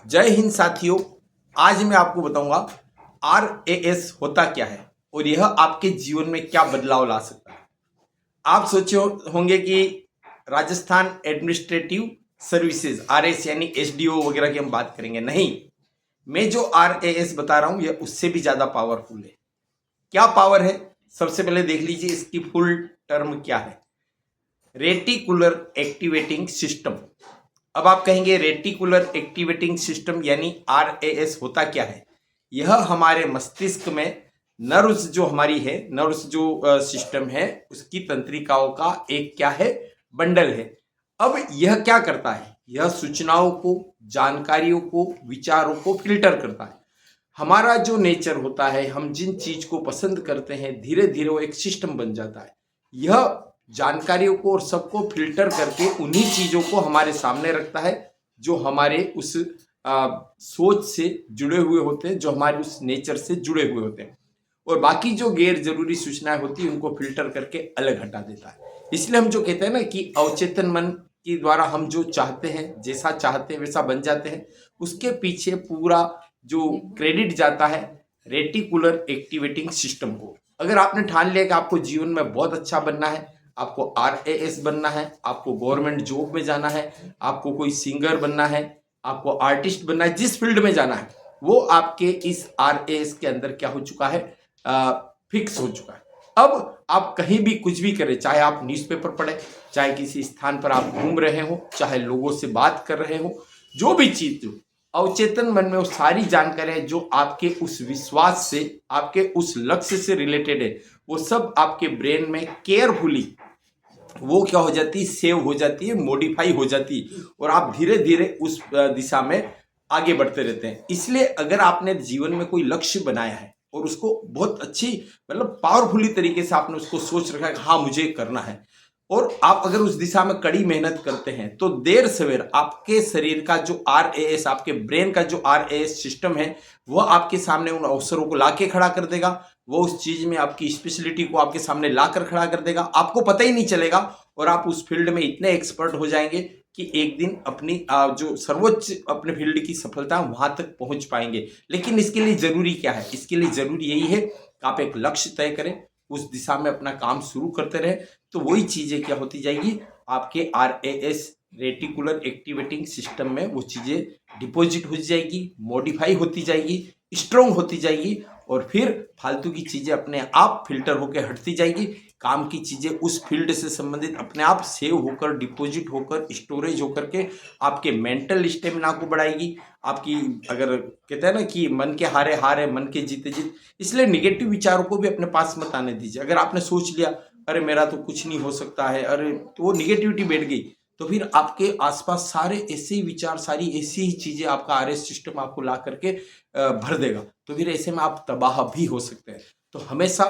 जय हिंद साथियों। आज मैं आपको बताऊंगा RAS होता क्या है और यह आपके जीवन में क्या बदलाव ला सकता है। आप सोचे होंगे कि राजस्थान एडमिनिस्ट्रेटिव सर्विसेज RAS यानी SDO वगैरह की हम बात करेंगे। नहीं, मैं जो RAS बता रहा हूं यह उससे भी ज्यादा पावरफुल है। क्या पावर है, सबसे पहले देख लीजिए इसकी फुल टर्म क्या है। Reticular activating system. अब आप कहेंगे रेटिकुलर एक्टिवेटिंग सिस्टम यानी RAS होता क्या है। यह हमारे मस्तिष्क में नर्व्स जो हमारी है, नर्व्स जो सिस्टम है उसकी तंत्रिकाओं का एक क्या है, बंडल है। अब यह क्या करता है, यह सूचनाओं को, जानकारियों को, विचारों को फिल्टर करता है। हमारा जो नेचर होता है, हम जिन चीज को पसंद करते हैं, धीरे धीरे वो एक सिस्टम बन जाता है। यह जानकारियों को और सबको फिल्टर करके उन्हीं चीजों को हमारे सामने रखता है जो हमारे उस सोच से जुड़े हुए होते हैं, जो हमारे उस नेचर से जुड़े हुए होते हैं, और बाकी जो गैर जरूरी सूचनाएं होती है उनको फिल्टर करके अलग हटा देता है। इसलिए हम जो कहते हैं ना कि अवचेतन मन के द्वारा हम जो चाहते हैं, जैसा चाहते हैं वैसा बन जाते हैं, उसके पीछे पूरा जो क्रेडिट जाता है रेटिकुलर एक्टिवेटिंग सिस्टम को। अगर आपने ठान लिया कि आपको जीवन में बहुत अच्छा बनना है, आपको RAS बनना है, आपको गवर्नमेंट जॉब में जाना है, आपको कोई सिंगर बनना है, आपको आर्टिस्ट बनना है, जिस फील्ड में जाना है वो आपके इस RAS के अंदर क्या हो चुका है, फिक्स हो चुका है। अब आप कहीं भी कुछ भी करें, चाहे आप न्यूज़पेपर पढ़ें, चाहे किसी स्थान पर आप घूम रहे हो, चाहे लोगों से बात कर रहे हो, जो भी चीज जो अवचेतन मन में वो सारी जानकारी जो आपके उस विश्वास से, आपके उस लक्ष्य से रिलेटेड है, वो सब आपके ब्रेन में केयरफुली वो क्या हो जाती है, सेव हो जाती है, मॉडिफाई हो जाती है, और आप धीरे धीरे उस दिशा में आगे बढ़ते रहते हैं। इसलिए अगर आपने जीवन में कोई लक्ष्य बनाया है और उसको बहुत अच्छी मतलब पावरफुली तरीके से आपने उसको सोच रखा है कि हाँ मुझे करना है, और आप अगर उस दिशा में कड़ी मेहनत करते हैं तो देर सवेर आपके शरीर का जो RAS, आपके ब्रेन का जो RAS सिस्टम है, वह आपके सामने उन अवसरों को लाके खड़ा कर देगा। वो उस चीज में आपकी स्पेशलिटी को आपके सामने लाकर खड़ा कर देगा, आपको पता ही नहीं चलेगा, और आप उस फील्ड में इतने एक्सपर्ट हो जाएंगे कि एक दिन अपनी जो सर्वोच्च अपने फील्ड की सफलता वहां तक पहुंच पाएंगे। लेकिन इसके लिए जरूरी क्या है, इसके लिए जरूरी यही है कि आप एक लक्ष्य तय करें, उस दिशा में अपना काम शुरू करते रहे, तो वही चीजें क्या होती जाएगी, आपके RAS रेटिकुलर एक्टिवेटिंग सिस्टम में वो चीजें डिपॉजिट हो जाएगी, मॉडिफाई होती जाएगी, स्ट्रोंग होती जाएगी, और फिर फालतू की चीजें अपने आप फिल्टर होकर हटती जाएगी। काम की चीजें उस फील्ड से संबंधित अपने आप सेव होकर, डिपॉजिट होकर, स्टोरेज होकर के आपके मेंटल स्टेमिना को बढ़ाएगी। आपकी, अगर कहते हैं ना कि मन के हारे हारे मन के जीते जीत, इसलिए निगेटिव विचारों को भी अपने पास मत आने दीजिए। अगर आपने सोच लिया अरे मेरा तो कुछ नहीं हो सकता है, अरे तो वो निगेटिविटी बैठ गई, तो फिर आपके आसपास सारे ऐसे ही विचार, सारी ऐसी ही चीजें आपका RAS सिस्टम आपको ला करके भर देगा। तो फिर ऐसे में आप तबाह भी हो सकते हैं। तो हमेशा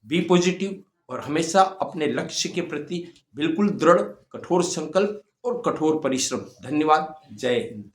बी पॉजिटिव और हमेशा अपने लक्ष्य के प्रति बिल्कुल दृढ़, कठोर संकल्प और कठोर परिश्रम। धन्यवाद। जय हिंद।